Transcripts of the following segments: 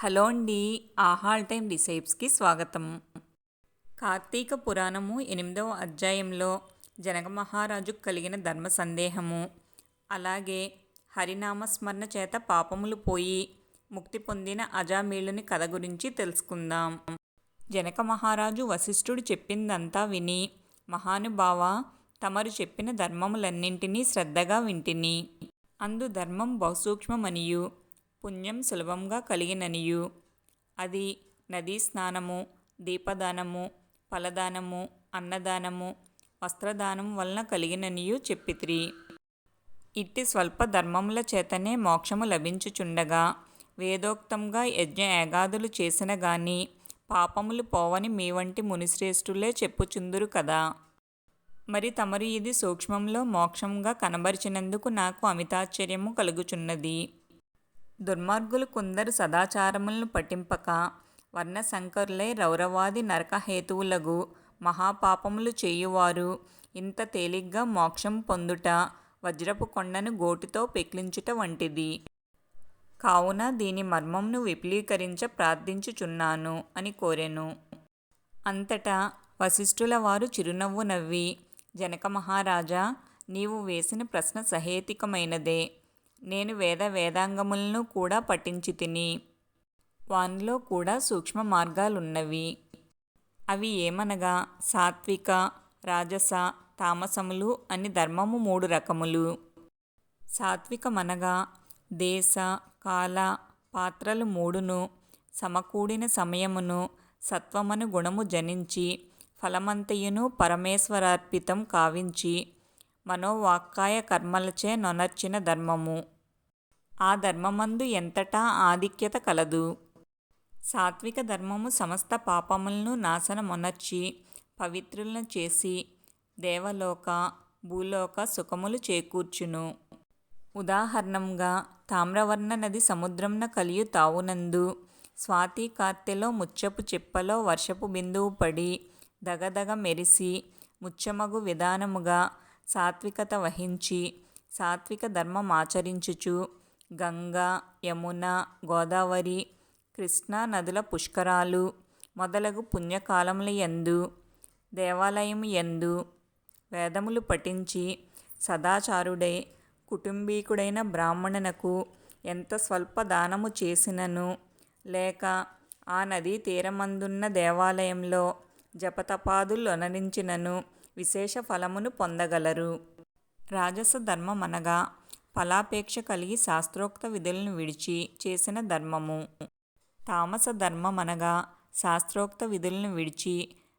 Hello అండి. ఆహాల్ time రిసైప్స్కి స్వాగతం. కార్తీక పురాణము 8వ అధ్యాయంలో జనక మహారాజుకు కలిగిన ధర్మ సందేహము, అలాగే హరినామస్మరణ చేత పాపములు పోయి ముక్తి పొందిన అజామీళుని కథ గురించి తెలుసుకుందాం. జనక మహారాజు వశిష్ఠుడు చెప్పిందంతా విని, మహానుభావ, తమరు చెప్పిన ధర్మములన్నింటినీ శ్రద్ధగా వింటిని. అందు ధర్మం బహుసూక్ష్మమనియు పుణ్యం సులభంగా కలిగిననియు, అది నదీ స్నానము, దీపదానము, ఫలదానము, అన్నదానము, వస్త్రదానము వలన కలిగిననియు చెప్పితిరి. ఇట్టి స్వల్ప ధర్మముల చేతనే మోక్షము లభించుచుండగా వేదోక్తంగా యజ్ఞ యాగాదులు చేసిన గాని పాపములు పోవని మీ వంటి మునిశ్రేష్ఠులే చెప్పుచుందురు కదా. మరి తమరు ఇది సూక్ష్మంలో మోక్షంగా కనబరిచినందుకు నాకు అమితాశ్చర్యము కలుగుచున్నది. దుర్మార్గులు కొందరు సదాచారములను పఠింపక వర్ణశంకరులై రౌరవాది నరకహేతువులగు మహాపాపములు చేయువారు ఇంత తేలిగ్గా మోక్షం పొందుట వజ్రపు కొండను గోటితో పెకిలించుట వంటిది. కావున దీని మర్మమును విపులీకరించ ప్రార్థించుచున్నాను అని కోరెను. అంతటా వశిష్ఠుల వారు చిరునవ్వు నవ్వి, జనక మహారాజా, నీవు వేసిన ప్రశ్న సహేతుకమైనదే. నేను వేదాంగములను కూడా పఠించితిని. వానిలో కూడా సూక్ష్మ మార్గాలున్నవి. అవి ఏమనగా సాత్విక, రాజస, తామసములు అని ధర్మము 3 రకములు. సాత్వికమనగా దేశ, కాల, పాత్రలు 3ను సమకూడిన సమయమును సత్వమను గుణము జనించి ఫలమంతయును పరమేశ్వరార్పితం కావించి మనోవాక్కాయ కర్మలచే నొనర్చిన ధర్మము. ఆ ధర్మమందు ఎంతటా ఆధిక్యత కలదు. సాత్విక ధర్మము సమస్త పాపములను నాశనమొనర్చి పవిత్రులను చేసి దేవలోక, భూలోక సుఖములు చేకూర్చును. ఉదాహరణంగా తామ్రవర్ణ నది సముద్రమున కలియు తావునందు స్వాతి కార్తెలో ముత్యపు చిప్పలో వర్షపు బిందువు పడి దగదగ మెరిసి ముత్యమగు విధానముగా సాత్వికత వహించి సాత్విక ధర్మమాచరించుచు గంగా, యమున, గోదావరి, కృష్ణా నదుల పుష్కరాలు మొదలగు పుణ్యకాలముల యందు దేవాలయము యందు వేదములు పఠించి సదాచారుడై కుటుంబీకుడైన బ్రాహ్మణునకు ఎంత స్వల్ప దానము చేసినను, లేక ఆ నదీ తీరమందున్న దేవాలయంలో జపతపాదులొనరించినను విశేష ఫలమును పొందగలరు. రాజస ధర్మమనగా ఫలాపేక్ష కలిగి శాస్త్రోక్త విధులను విడిచి చేసిన ధర్మము. తామస ధర్మమనగా శాస్త్రోక్త విధులను విడిచి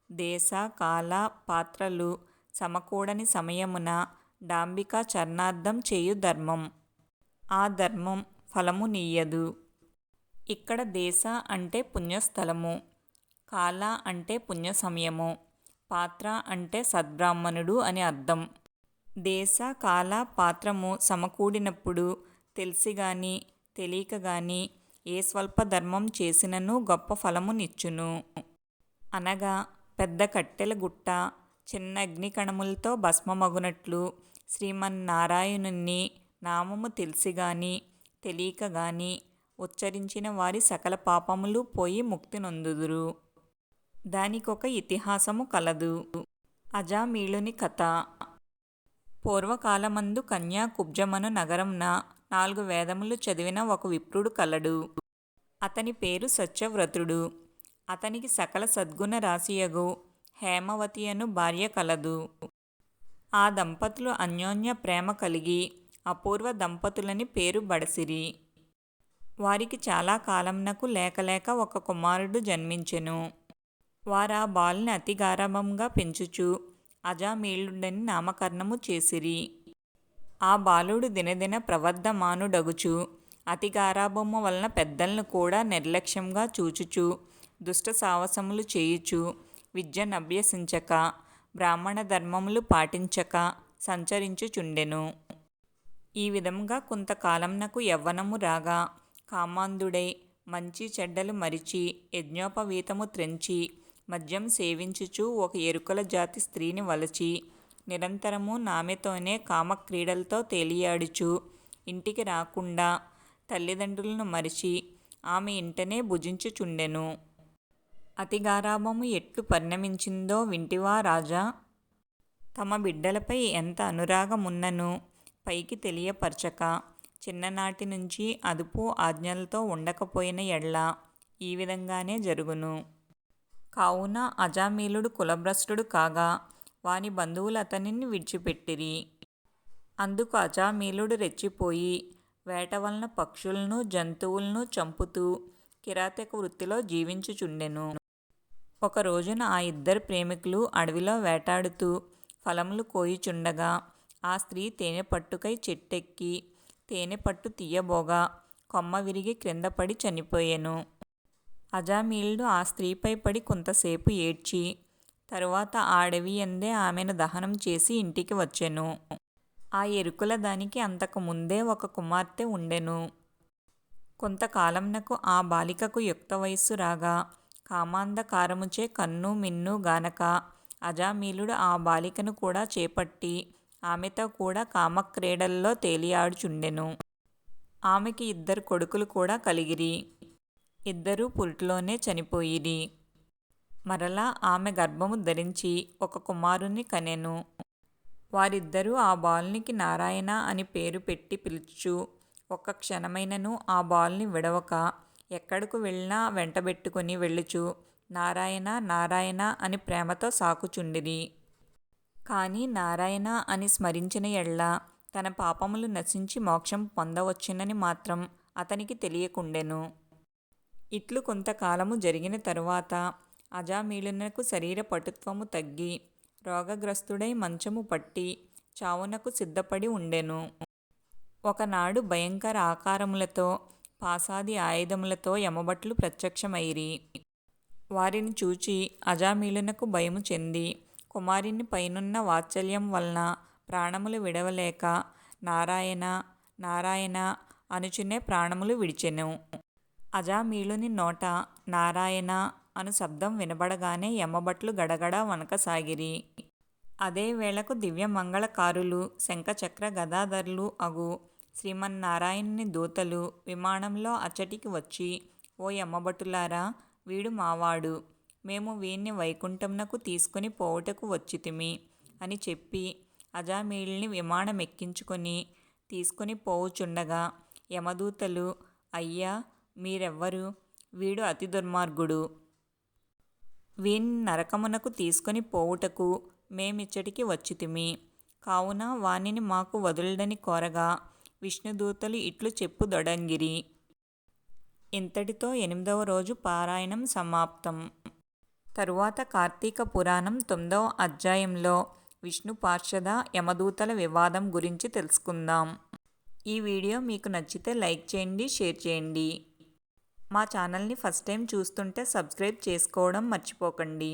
దేశ, కాల, పాత్రలు సమకూడని సమయమున డాంబికా చరణార్థం చేయు ధర్మం. ఆ ధర్మం ఫలము నీయదు. ఇక్కడ దేశ అంటే పుణ్యస్థలము, కాల అంటే పుణ్య సమయము, పాత్ర అంటే సద్బ్రాహ్మణుడు అని అర్థం. దేశ, కాల, పాత్రము సమకూడినప్పుడు తెలిసిగాని తెలియక గాని ఏ స్వల్ప ధర్మం చేసినను గొప్ప ఫలము నిచ్చును. అనగా పెద్ద కట్టెల గుట్ట చిన్న అగ్నికణములతో భస్మమగునట్లు శ్రీమన్నారాయణుని నామము తెలిసిగాని తెలియక గాని ఉచ్చరించిన వారి సకల పాపములు పోయి ముక్తి నొందుదురు. దానికొక ఇతిహాసము కలదు. అజామీళుని కథ. పూర్వకాలమందు కన్యాకుబ్జమను నగరంన 4 వేదములు చదివిన ఒక విప్రుడు కలడు. అతని పేరు సత్యవ్రతుడు. అతనికి సకల సద్గుణ రాశియగు హేమవతి అను భార్య కలదు. ఆ దంపతులు అన్యోన్య ప్రేమ కలిగి అపూర్వ దంపతులని పేరు బడసిరి. వారికి చాలా కాలమునకు లేకలేక ఒక కుమారుడు జన్మించెను. వారా బాలుని అతి గారాబంగా పెంచుచు అజామీళుడని నామకరణము చేసిరి. ఆ బాలుడు దినదిన ప్రవర్ధమానుడగుచు అతి గారాబము వలన పెద్దలను కూడా నిర్లక్ష్యంగా చూచుచు దుష్ట సావసములు చేయుచు విద్యనభ్యసించక బ్రాహ్మణ ధర్మములు పాటించక సంచరించుచుండెను. ఈ విధముగా కొంతకాలంనకు యవ్వనము రాగా కామాంధుడై మంచి చెడ్డలు మరిచి యజ్ఞోపవీతము త్రెంచి మద్యం సేవించుచు ఒక ఎరుకల జాతి స్త్రీని వలచి నిరంతరము ఆమెతోనే కామక్రీడలతో తేలియాడుచు ఇంటికి రాకుండా తల్లిదండ్రులను మరిచి ఆమె ఇంటనే భుజించుచుండెను. అతి గారాబము ఎట్లు పరిణమించిందో వింటివా రాజా? తమ బిడ్డలపై ఎంత అనురాగమున్నను పైకి తెలియపరచక, చిన్ననాటి నుంచి అదుపు ఆజ్ఞలతో ఉండకపోయిన ఎడ్ల ఈ విధంగానే జరుగును. కావున అజామీలుడు కులభ్రష్టుడు కాగా వాని బంధువులు అతనిని విడిచిపెట్టిరి. అందుకు అజామీలుడు రెచ్చిపోయి వేట వలన పక్షులను జంతువులను చంపుతూ కిరాతక వృత్తిలో జీవించుచుండెను. ఒక రోజున ఆ ఇద్దరు ప్రేమికులు అడవిలో వేటాడుతూ ఫలములు కోయుచుండగా ఆ స్త్రీ తేనె పట్టుకై చెట్టెక్కి తేనె పట్టు తీయబోగా కొమ్మ విరిగి క్రింద పడి చనిపోయెను. అజామీలుడు ఆ స్త్రీపై పడి కొంతసేపు ఏడ్చి తరువాత ఆ అడవి యందే ఆమెను దహనం చేసి ఇంటికి వచ్చెను. ఆ ఎరుకుల దానికి అంతకు ముందే ఒక కుమార్తె ఉండెను. కొంతకాలంనకు ఆ బాలికకు యుక్త వయస్సు రాగా కామాంధకారముచే కన్ను మిన్ను గానక అజామీలుడు ఆ బాలికను కూడా చేపట్టి ఆమెతో కూడా కామక్రీడల్లో తేలియాడుచుండెను. ఆమెకి ఇద్దరు కొడుకులు కూడా కలిగిరి. ఇద్దరూ పురిటిలోనే చనిపోయిరి. మరలా ఆమె గర్భము ధరించి ఒక కుమారుని కనెను. వారిద్దరూ ఆ బాలునికి నారాయణ అని పేరు పెట్టి పిలుచుచు ఒక్క క్షణమైనను ఆ బాలుని విడవక ఎక్కడకు వెళ్ళినా వెంటబెట్టుకుని వెళ్ళుచు నారాయణ నారాయణ అని ప్రేమతో సాకుచుండిరి. కాని నారాయణ అని స్మరించిన ఎడ్ల తన పాపములు నశించి మోక్షం పొందవచ్చునని మాత్రం అతనికి తెలియకుండెను. ఇట్లు కొంతకాలము జరిగిన తరువాత అజామీలునకు శరీర పటుత్వము తగ్గి రోగగ్రస్తుడై మంచము పట్టి చావునకు సిద్ధపడి ఉండెను. ఒకనాడు భయంకర ఆకారములతో పాశాది ఆయుధములతో యమభట్లు ప్రత్యక్షమైరి. వారిని చూచి అజామీలునకు భయము చెంది కుమారుని పైనున్న వాత్సల్యం వలన ప్రాణములు విడవలేక నారాయణ నారాయణ అనుచునే ప్రాణములు విడిచెను. అజామీలుని నోట నారాయణ అను శబ్దం వినబడగానే యమభట్లు గడగడ వణకసాగిరి. అదే వేళకు దివ్యమంగళకారులు శంఖచక్ర గదాధరులు అగు శ్రీమన్నారాయణుని దూతలు విమానంలో అచ్చటికి వచ్చి, ఓ యమభటులారా, వీడు మావాడు, మేము వీణ్ణి వైకుంఠమునకు తీసుకుని పోవుటకు వచ్చితిమి అని చెప్పి అజామీలుని విమానమెక్కించుకొని తీసుకుని పోవుచుండగా యమదూతలు, అయ్యా మీరెవ్వరు? వీడు అతి దుర్మార్గుడు. వీణ్ణి నరకమునకు తీసుకొని పోవుటకు మేమిచ్చటికి వచ్చితిమి. కావున వానిని మాకు వదులుడని కోరగా విష్ణుదూతలు ఇట్లు చెప్పుదొడంగిరి. ఇంతటితో 8వ రోజు పారాయణం సమాప్తం. తరువాత కార్తీక పురాణం 9వ అధ్యాయంలో విష్ణు పార్షద యమదూతల వివాదం గురించి తెలుసుకుందాం. ఈ వీడియో మీకు నచ్చితే లైక్ చేయండి, షేర్ చేయండి. మా ఛానల్ని ఫస్ట్ టైం చూస్తుంటే సబ్స్క్రైబ్ చేసుకోవడం మర్చిపోకండి.